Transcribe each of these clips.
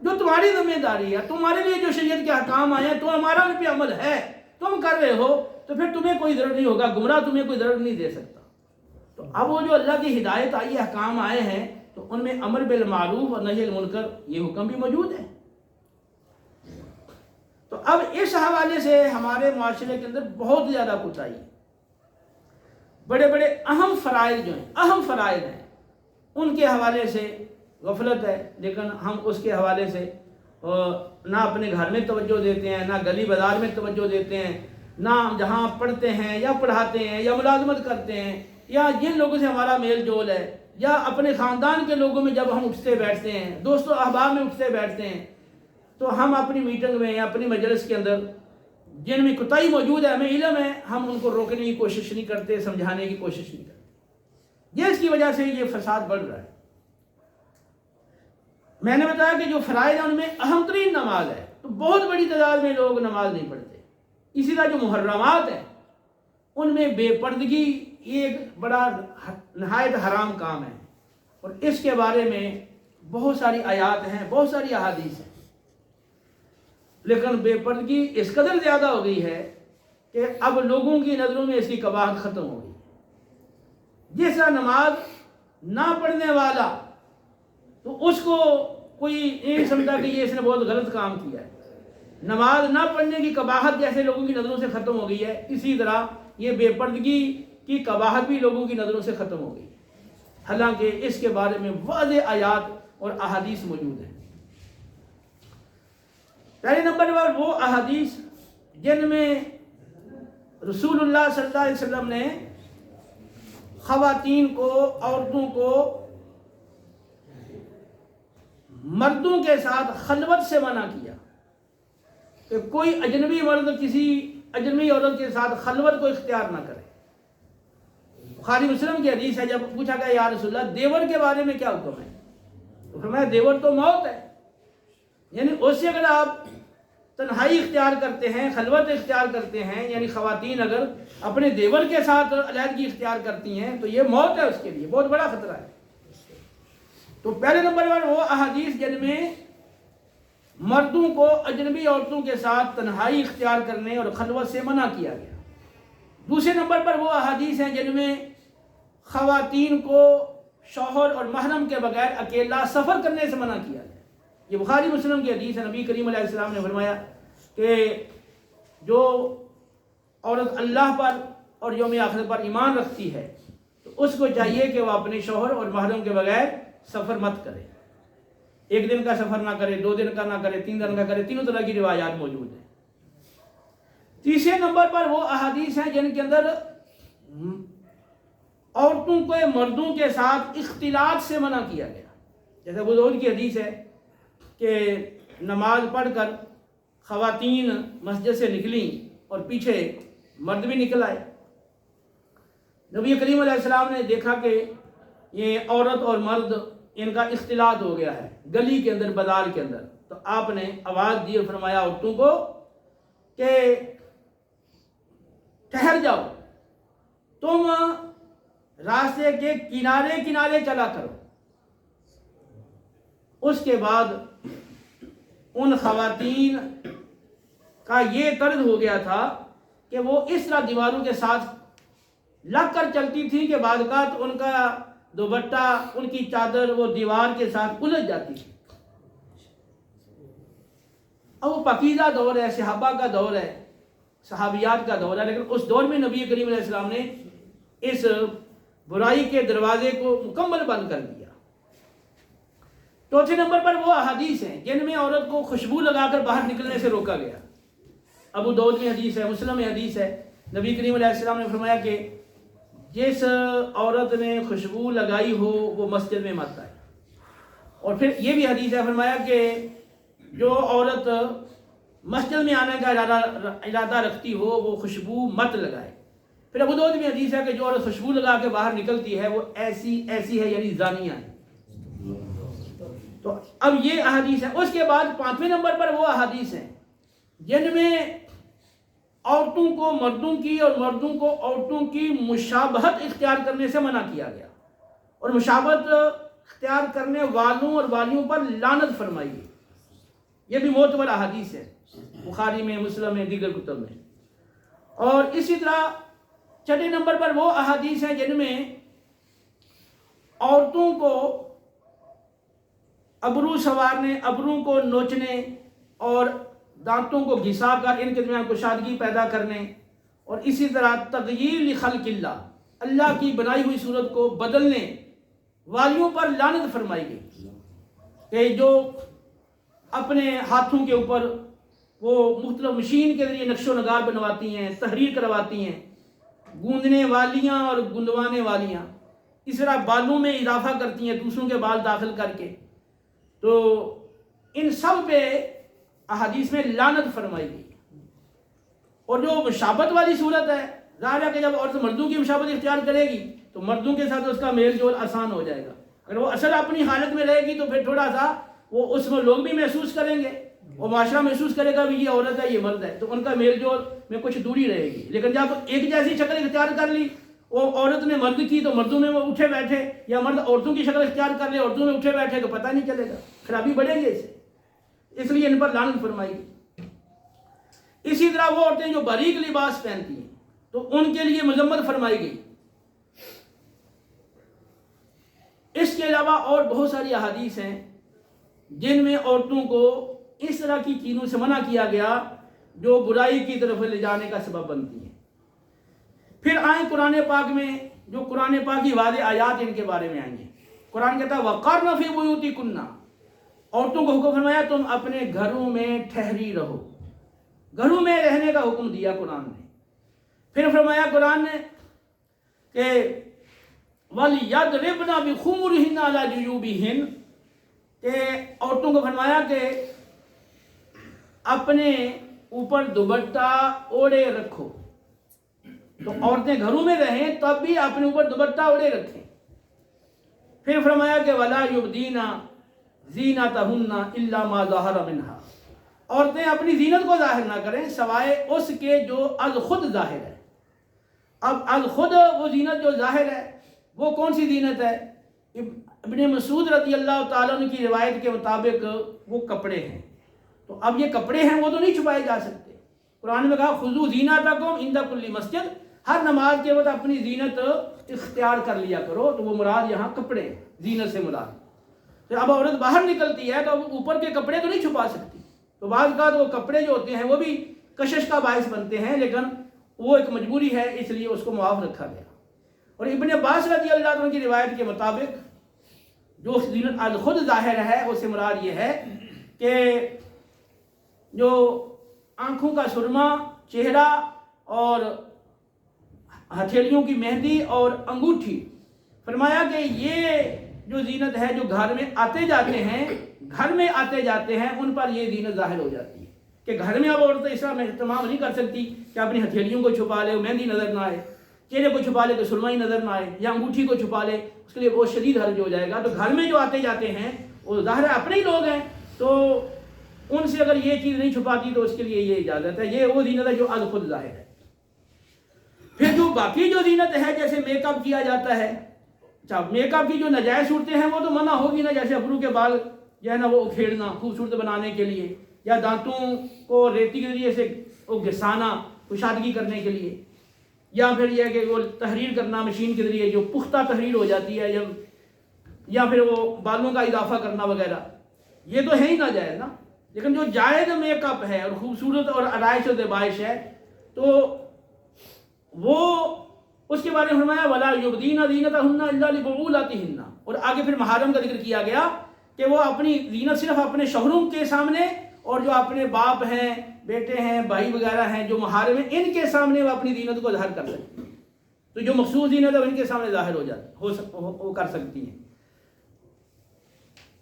جو تمہاری ذمہ داری ہے، تمہارے لیے جو شریعت کے احکام آئے ہیں تو ہمارا ان پہ عمل ہے، تم کر رہے ہو تو پھر تمہیں کوئی ضرر نہیں ہوگا، گمراہ تمہیں کوئی ضرر نہیں دے سکتا۔ تو اب وہ جو اللہ کی ہدایت آئی، احکام آئے ہیں، تو ان میں امر بالمعروف اور نہی المنکر یہ حکم بھی موجود ہے۔ تو اب اس حوالے سے ہمارے معاشرے کے اندر بہت زیادہ کوتاہی ہے۔ بڑے بڑے اہم فرائض جو ہیں، اہم فرائض ہیں، ان کے حوالے سے غفلت ہے، لیکن ہم اس کے حوالے سے نہ اپنے گھر میں توجہ دیتے ہیں، نہ گلی بازار میں توجہ دیتے ہیں، نہ جہاں پڑھتے ہیں یا پڑھاتے ہیں یا ملازمت کرتے ہیں یا جن لوگوں سے ہمارا میل جول ہے، یا اپنے خاندان کے لوگوں میں جب ہم اٹھتے بیٹھتے ہیں، دوست و احباب میں اٹھتے بیٹھتے ہیں، تو ہم اپنی میٹنگ میں یا اپنی مجلس کے اندر جن میں کوتاہی موجود ہے، ہمیں علم ہے، ہم ان کو روکنے کی کوشش نہیں کرتے، سمجھانے کی کوشش نہیں کرتے۔ یہ اس کی وجہ سے یہ فساد بڑھ رہا ہے۔ میں نے بتایا کہ جو فرائض ہیں ان میں اہم ترین نماز ہے، تو بہت بڑی تعداد میں لوگ نماز نہیں پڑھتے۔ اسی طرح جو محرمات ہیں ان میں بے پردگی یہ ایک بڑا نہایت حرام کام ہے، اور اس کے بارے میں بہت ساری آیات ہیں، بہت ساری احادیث ہیں، لیکن بے پردگی اس قدر زیادہ ہو گئی ہے کہ اب لوگوں کی نظروں میں اس کی قباحت ختم ہو گئی۔ جیسا نماز نہ پڑھنے والا تو اس کو کوئی نہیں سمجھتا کہ یہ اس نے بہت غلط کام کیا ہے۔ نماز نہ پڑھنے کی قباحت جیسے لوگوں کی نظروں سے ختم ہو گئی ہے، اسی طرح یہ بے پردگی کی قباحت بھی لوگوں کی نظروں سے ختم ہو گئی ہے، حالانکہ اس کے بارے میں واضح آیات اور احادیث موجود ہیں۔ پہلے نمبر پر وہ احادیث جن میں رسول اللہ صلی اللہ علیہ وسلم نے خواتین کو، عورتوں کو مردوں کے ساتھ خلوت سے منع کیا کہ کوئی اجنبی مرد کسی اجنبی عورت کے ساتھ خلوت کو اختیار نہ کرے۔ بخاری مسلم کی حدیث ہے، جب پوچھا گیا یا رسول اللہ دیور کے بارے میں کیا حکم ہے، تو فرمایا دیور تو موت ہے، یعنی اس سے اگر آپ تنہائی اختیار کرتے ہیں، خلوت اختیار کرتے ہیں، یعنی خواتین اگر اپنے دیور کے ساتھ علیحدگی اختیار کرتی ہیں تو یہ موت ہے، اس کے لیے بہت بڑا خطرہ ہے۔ تو پہلے نمبر پر وہ احادیث جن میں مردوں کو اجنبی عورتوں کے ساتھ تنہائی اختیار کرنے اور خلوت سے منع کیا گیا۔ دوسرے نمبر پر وہ احادیث ہیں جن میں خواتین کو شوہر اور محرم کے بغیر اکیلا سفر کرنے سے منع کیا گیا۔ یہ بخاری مسلم کی حدیث ہے، نبی کریم علیہ السلام نے فرمایا کہ جو عورت اللہ پر اور یوم آخر پر ایمان رکھتی ہے تو اس کو چاہیے کہ وہ اپنے شوہر اور محرم کے بغیر سفر مت کرے، ایک دن کا سفر نہ کرے، 2 دن کا نہ کرے، 3 دن کا کرے، تینوں طرح کی روایات موجود ہیں۔ تیسرے نمبر پر وہ احادیث ہیں جن کے اندر عورتوں کو مردوں کے ساتھ اختلاط سے منع کیا گیا، جیسے ابو داؤد کی حدیث ہے کہ نماز پڑھ کر خواتین مسجد سے نکلیں اور پیچھے مرد بھی نکل آئے۔ نبی کریم علیہ السلام نے دیکھا کہ یہ عورت اور مرد ان کا اختلاط ہو گیا ہے گلی کے اندر، بازار کے اندر، تو آپ نے آواز دی اور فرمایا عورتوں کو کہ ٹھہر جاؤ، تم راستے کے کنارے کنارے چلا کرو۔ اس کے بعد ان خواتین کا یہ طرز ہو گیا تھا کہ وہ اس طرح دیواروں کے ساتھ لگ کر چلتی تھی کہ بعض اوقات ان کا دوپٹہ، ان کی چادر وہ دیوار کے ساتھ الجھ جاتی تھی۔ اب وہ پاکیزہ دور ہے، صحابہ کا دور ہے، صحابیات کا دور ہے، لیکن اس دور میں نبی کریم علیہ السلام نے اس برائی کے دروازے کو مکمل بند کر دیا۔ چوتھے نمبر پر وہ احادیث ہیں جن میں عورت کو خوشبو لگا کر باہر نکلنے سے روکا گیا۔ ابو داؤد میں حدیث ہے، مسلم میں حدیث ہے، نبی کریم علیہ السلام نے فرمایا کہ جس عورت نے خوشبو لگائی ہو وہ مسجد میں مت آئے۔ اور پھر یہ بھی حدیث ہے، فرمایا کہ جو عورت مسجد میں آنے کا ارادہ رکھتی ہو وہ خوشبو مت لگائے۔ پھر ابو داؤد میں حدیث ہے کہ جو عورت خوشبو لگا کے باہر نکلتی ہے وہ ایسی ہے، یعنی زانیہ ہے۔ تو اب یہ احادیث ہے۔ اس کے بعد 5ویں نمبر پر وہ احادیث ہیں جن میں عورتوں کو مردوں کی اور مردوں کو عورتوں کی مشابہت اختیار کرنے سے منع کیا گیا، اور مشابہت اختیار کرنے والوں اور والیوں پر لعنت فرمائی گئی۔ یہ بھی معتبر احادیث ہے، بخاری میں، مسلم میں، دیگر کتب میں۔ اور اسی طرح چھٹے نمبر پر وہ احادیث ہیں جن میں عورتوں کو ابرو سنوارنے، ابرو کو نوچنے اور دانتوں کو گھسا کر ان کے درمیان کشادگی پیدا کرنے، اور اسی طرح تغییر خلق اللہ، اللہ کی بنائی ہوئی صورت کو بدلنے والیوں پر لعنت فرمائی گئی، کہ جو اپنے ہاتھوں کے اوپر وہ مختلف مشین کے ذریعے نقش و نگار بنواتی ہیں، تحریر کرواتی ہیں، گوندنے والیاں اور گندوانے والیاں، اس طرح بالوں میں اضافہ کرتی ہیں دوسروں کے بال داخل کر کے، تو ان سب پہ احادیث میں لعنت فرمائی گئی۔ اور جو مشابہت والی صورت ہے، ظاہر ہے کہ جب عورت مردوں کی مشابہت اختیار کرے گی تو مردوں کے ساتھ اس کا میل جول آسان ہو جائے گا۔ اگر وہ اصل اپنی حالت میں رہے گی تو پھر تھوڑا سا وہ اس میں لوگ بھی محسوس کریں گے، اور معاشرہ محسوس کرے گا بھی یہ عورت ہے یہ مرد ہے، تو ان کا میل جول میں کچھ دوری رہے گی۔ لیکن جب ایک جیسی شکل اختیار کر لی، وہ عورت نے مرد کی تو مردوں میں وہ اٹھے بیٹھے، یا مرد عورتوں کی شکل اختیار کر لے عورتوں میں اٹھے بیٹھے، تو پتہ نہیں چلے گا، خرابی بڑھے گی اس سے، اس لیے ان پر لعنت فرمائی گئی۔ اسی طرح وہ عورتیں جو باریک لباس پہنتی ہیں تو ان کے لیے مذمت فرمائی گئی۔ اس کے علاوہ اور بہت ساری احادیث ہیں جن میں عورتوں کو اس طرح کی چیزوں سے منع کیا گیا جو برائی کی طرف لے جانے کا سبب بنتی ہیں۔ پھر آئیں قرآن پاک میں، جو قرآن پاک کی واضح آیات ان کے بارے میں آئیں گے۔ قرآن کہتا ہے وَقَرْنَ فِي بُيُوتِكُنَّ، عورتوں کو حکم فرمایا تم اپنے گھروں میں ٹھہری رہو، گھروں میں رہنے کا حکم دیا قرآن نے۔ پھر فرمایا قرآن نے کہ وَلْيَضْرِبْنَ بِخُمُرِهِنَّ عَلَى جُيُوبِهِنَّ، کہ عورتوں کو فرمایا کہ اپنے اوپر دوپٹہ اوڑے رکھو، تو عورتیں گھروں میں رہیں تب بھی اپنے اوپر دوپٹہ اوڑے رکھیں۔ پھر فرمایا کہ وَلَا يُبْدِينَ زِينَتَهُنَّ إِلَّا مَا ظَهَرَ مِنْهَا، عورتیں اپنی زینت کو ظاہر نہ کریں سوائے اس کے جو از خود ظاہر ہے۔ اب از خود وہ زینت جو ظاہر ہے وہ کون سی زینت ہے؟ ابن مسعود رضی اللہ تعالیٰ عنہ کی روایت کے مطابق وہ کپڑے ہیں، تو اب یہ کپڑے ہیں وہ تو نہیں چھپائے جا سکتے۔ قرآن میں کہا خُذُوا زِینَتَکُمْ عِنْدَ کُلِّ مسجد، ہر نماز کے وقت اپنی زینت اختیار کر لیا کرو، تو وہ مراد یہاں کپڑے ہیں، زینت سے مراد۔ تو اب عورت باہر نکلتی ہے تو اب اوپر کے کپڑے تو نہیں چھپا سکتی، تو بعض کا وہ کپڑے جو ہوتے ہیں وہ بھی کشش کا باعث بنتے ہیں، لیکن وہ ایک مجبوری ہے اس لیے اس کو معاف رکھا گیا۔ اور ابن عباس رضی اللہ عنہ کی روایت کے مطابق جو زینت از خود ظاہر ہے اس سے مراد یہ ہے کہ جو آنکھوں کا سرما، چہرہ اور ہتھیلیوں کی مہندی اور انگوٹھی، فرمایا کہ یہ جو زینت ہے جو گھر میں آتے جاتے ہیں ان پر یہ زینت ظاہر ہو جاتی ہے، کہ گھر میں اب عورت اس طرح اہتمام نہیں کر سکتی کہ اپنی ہتھیلیوں کو چھپا لے، مہندی نظر نہ آئے، چہرے کو چھپا لے تو سرما ہی نظر نہ آئے، یا انگوٹھی کو چھپا لے، اس کے لیے بہت شدید حرج ہو جائے گا۔ تو گھر میں جو آتے جاتے ہیں وہ ظاہر ہے اپنے ہی لوگ ہیں، تو ان سے اگر یہ چیز نہیں چھپاتی تو اس کے لیے یہ اجازت ہے۔ یہ وہ زینت ہے جو از خود ظاہر ہے۔ پھر جو باقی جو زینت ہے جیسے میک اپ کیا جاتا ہے، میک اپ کی جو ناجائز صورتیں ہیں وہ تو منع ہوگی نا، جیسے ابرو کے بال جو ہے نا وہ اکھیڑنا خوبصورت بنانے کے لیے، یا دانتوں کو ریتی کے ذریعے سے گھسانا کشادگی کرنے کے لیے، یا پھر یہ کہ وہ تحریر کرنا مشین کے ذریعے جو پختہ تحریر ہو جاتی ہے، یا پھر وہ بالوں کا اضافہ کرنا وغیرہ، یہ تو ہے ہی ناجائز نا۔ لیکن جو جائز میک اپ ہے اور خوبصورت اور آرائش و زیبائش ہے تو وہ اس کے بارے میں فرمایا وَلَا يُبْدِينَ زِينَتَهُنَّ إِلَّا لِبُعُولَتِهِنَّ، اور آگے پھر محارم کا ذکر کیا گیا کہ وہ اپنی زینت صرف اپنے شوہروں کے سامنے، اور جو اپنے باپ ہیں، بیٹے ہیں، بھائی وغیرہ ہیں جو محارم ہیں، ان کے سامنے وہ اپنی زینت کو ظاہر کر سکتی ہیں۔ تو جو مخصوص زینت ہے ان کے سامنے ظاہر ہو جاتی وہ کر سکتی ہیں۔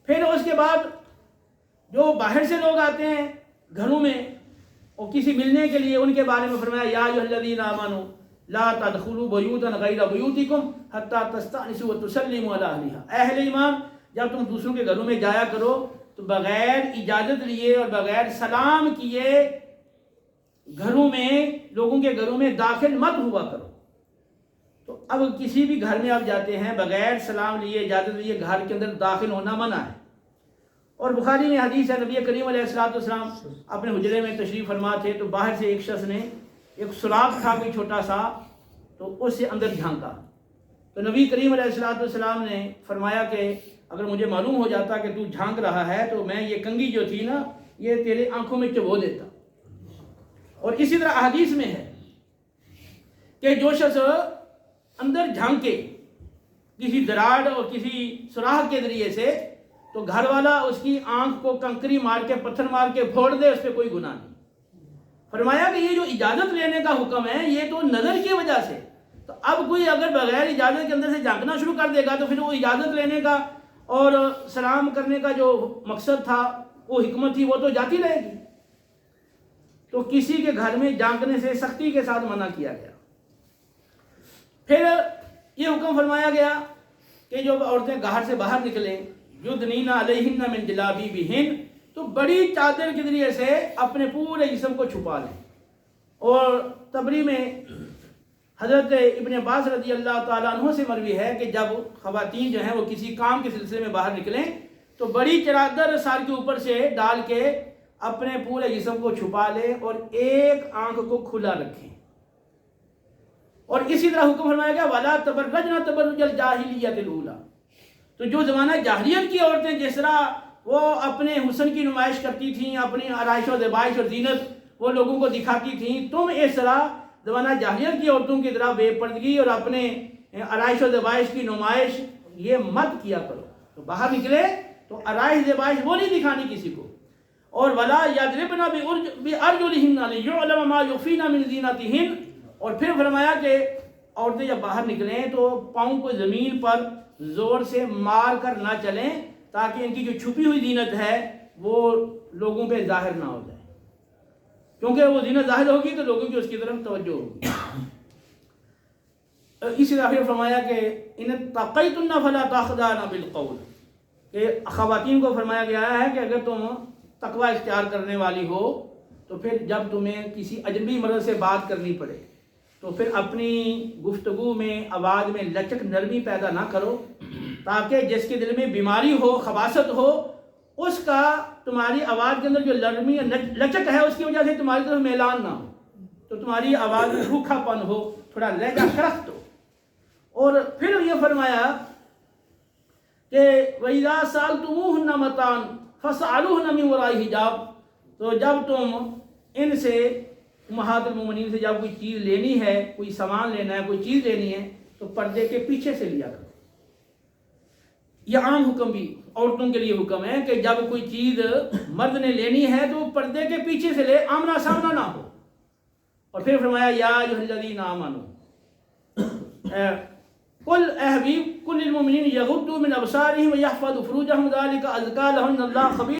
پھر اس کے بعد جو باہر سے لوگ آتے ہیں گھروں میں اور کسی ملنے کے لیے، ان کے بارے میں فرمایا یا ایھا الذین آمنوا لا تدخلوا بیوتا غیر بیوتکم حتی تستأنسوا وتسلموا علی اہلھا، اہل ایمان جب تم دوسروں کے گھروں میں جایا کرو تو بغیر اجازت لیے اور بغیر سلام کیے گھروں میں، لوگوں کے گھروں میں داخل مت ہوا کرو۔ تو اب کسی بھی گھر میں آپ جاتے ہیں بغیر سلام لیے اجازت لیے گھر کے اندر داخل ہونا منع ہے۔ اور بخاری میں حدیث ہے، نبی کریم علیہ السلام اپنے حجرے میں تشریف فرما تھے تو باہر سے ایک شخص نے ایک سراغ تھا کوئی چھوٹا سا، تو اس سے اندر جھانکا، تو نبی کریم علیہ السلام نے فرمایا کہ اگر مجھے معلوم ہو جاتا کہ تو جھانک رہا ہے تو میں یہ کنگھی جو تھی نا یہ تیرے آنکھوں میں چبو دیتا۔ اور اسی طرح احادیث میں ہے کہ جو شخص اندر جھانکے کسی دراڑ اور کسی سوراخ کے ذریعے سے تو گھر والا اس کی آنکھ کو کنکری مار کے پتھر مار کے پھوڑ دے، اس پہ کوئی گناہ نہیں۔ فرمایا کہ یہ جو اجازت لینے کا حکم ہے یہ تو نظر کی وجہ سے، تو اب کوئی اگر بغیر اجازت کے اندر سے جھانکنا شروع کر دے گا تو پھر وہ اجازت لینے کا اور سلام کرنے کا جو مقصد تھا، وہ حکمت تھی، وہ تو جاتی رہے گی۔ تو کسی کے گھر میں جھانکنے سے سختی کے ساتھ منع کیا گیا۔ پھر یہ حکم فرمایا گیا کہ جو عورتیں گھر سے باہر نکلیں، یدنین علیہن من جلابیبہن، تو بڑی چادر کے ذریعے سے اپنے پورے جسم کو چھپا لیں۔ اور طبری میں حضرت ابن عباس رضی اللہ تعالیٰ عنہ سے مروی ہے کہ جب خواتین جو ہیں وہ کسی کام کے سلسلے میں باہر نکلیں تو بڑی چادر سار کے اوپر سے ڈال کے اپنے پورے جسم کو چھپا لیں اور ایک آنکھ کو کھلا رکھیں۔ اور اسی طرح حکم فرمایا گیا وَلَا تَبَرَّجْنَ تَبَرُّجَ الْجَاهِلِيَّةِ الْأُولَىٰ، تو جو زمانہ جاہلیت کی عورتیں جس طرح وہ اپنے حسن کی نمائش کرتی تھیں، اپنی آرائش و زیبائش اور زینت وہ لوگوں کو دکھاتی تھیں، تم اس طرح زمانہ جاہلیت کی عورتوں کی طرح بے پردگی اور اپنے آرائش و زیبائش کی نمائش یہ مت کیا کرو۔ تو باہر نکلے تو آرائش زیبائش وہ نہیں دکھانی کسی کو۔ اور وَلَا يَضْرِبْنَ بِأَرْجُلِهِنَّ لِيُعْلَمَ مَا يُخْفِينَ مِنْ زِينَتِهِنَّ، اور پھر فرمایا کہ عورتیں جب باہر نکلیں تو پاؤں کو زمین پر زور سے مار کر نہ چلیں تاکہ ان کی جو چھپی ہوئی زینت ہے وہ لوگوں پہ ظاہر نہ ہو جائے، کیونکہ وہ زینت ظاہر ہوگی تو لوگوں کی اس کی طرف توجہ ہوگی۔ اسی طرح فرمایا کہ ان اتقیتن فلا تخضعن بالقول، کہ خواتین کو فرمایا گیا ہے کہ اگر تم تقوی اختیار کرنے والی ہو تو پھر جب تمہیں کسی اجنبی مرد سے بات کرنی پڑے تو پھر اپنی گفتگو میں آواز میں لچک نرمی پیدا نہ کرو، تاکہ جس کے دل میں بیماری ہو، خباثت ہو، اس کا تمہاری آواز کے اندر جو نرمی لچک ہے اس کی وجہ سے تمہاری طرف میلان نہ ہو، تو تمہاری آواز میں روکھا پن ہو، تھوڑا لہجہ سخت ہو۔ اور پھر یہ فرمایا کہ وَإِذَا سَأَلْتُمُوهُنَّ مَتَاعًا فَاسْأَلُوهُنَّ مِنْ وَرَاءِ حِجَابٍ، تو جب تم ان سے امہات المومنین سے جب کوئی چیز لینی ہے، کوئی سامان لینا ہے، کوئی چیز لینی ہے تو پردے کے پیچھے سے لیا کرو۔ یہ عام حکم بھی عورتوں کے لیے حکم ہے کہ جب کوئی چیز مرد نے لینی ہے تو پردے کے پیچھے سے لے، آمنا سامنا نہ ہو۔ اور پھر فرمایا یا ایھا الذین آمنوا، قل اے حبیب قل للمؤمنین یغضوا من ابصارہم ویحفظوا فروجہم ذلک ازکی لہم ان اللہ خبیر